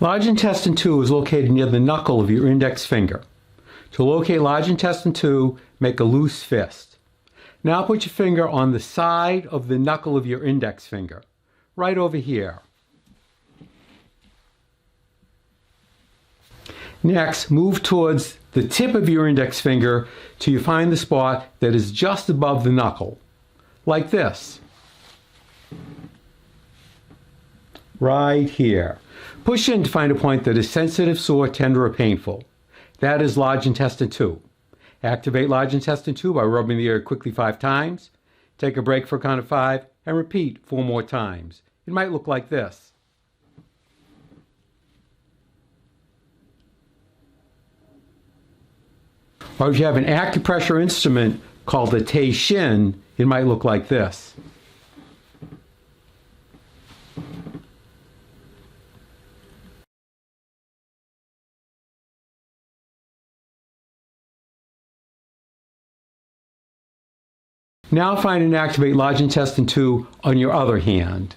Large intestine 2 is located near the knuckle of your index finger. To locate large intestine 2, make a loose fist. Now put your finger on the side of the knuckle of your index finger, right over here. Next, move towards the tip of your index finger till you find the spot that is just above the knuckle, like this. Right here. Push in to find a point that is sensitive, sore, tender, or painful. That is large intestine 2. Activate large intestine 2 by rubbing the area quickly 5 times. Take a break for a count of 5 and repeat 4 more times. It might look like this. Or if you have an acupressure instrument called the Tei Shin, it might look like this. Now find and activate large intestine 2 on your other hand.